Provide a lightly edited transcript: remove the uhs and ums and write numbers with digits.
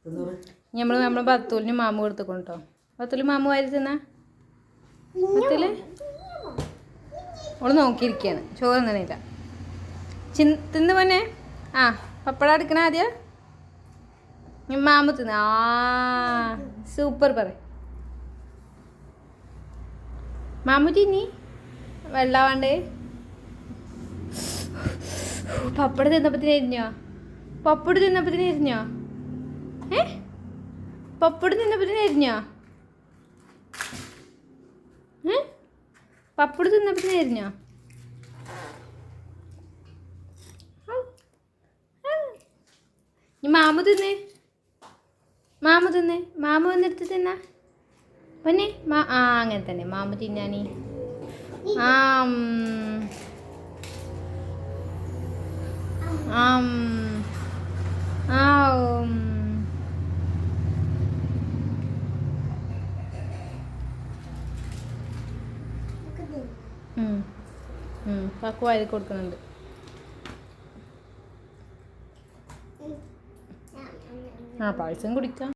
നമ്മളെ ബത്തൂലിന് മാമു കൊടുത്തേക്കും കേട്ടോ. ബത്തൂല് മാമു വാരി തിന്നാ. ബത്തൂല് ഓള് നോക്കിയിരിക്കുകയാണ്, ചോറ് തിന്നണില്ല. തിന്ന് പോന്നെ. ആ പപ്പടം എടുക്കണ ആദ്യം. മാമു തിന്ന. ആ സൂപ്പർ പറ. മാമു തിന്നി വെള്ളാവാണ്ട്. പപ്പടം തിന്നപ്പത്തിന് എരിഞ്ഞോ? പപ്പടം തിന്നപ്പത്തിന് എരിഞ്ഞോ? പപ്പടം തിന്നപ്പത്തിന് എരിഞ്ഞോ? പപ്പടം തിന്നപ്പത്തിന് എരിഞ്ഞോ? മാമു തിന്ന്. മാമു തിന്ന്. മാമു വന്നെടുത്ത് തിന്നാ പൊന്നെ. ആ അങ്ങനെ തന്നെ മാമു തിന്നാനി. ആം ആം ആ പക്കു വാരി കൊടുക്കുന്നുണ്ട്. ആ പായസം കുടിക്കാം.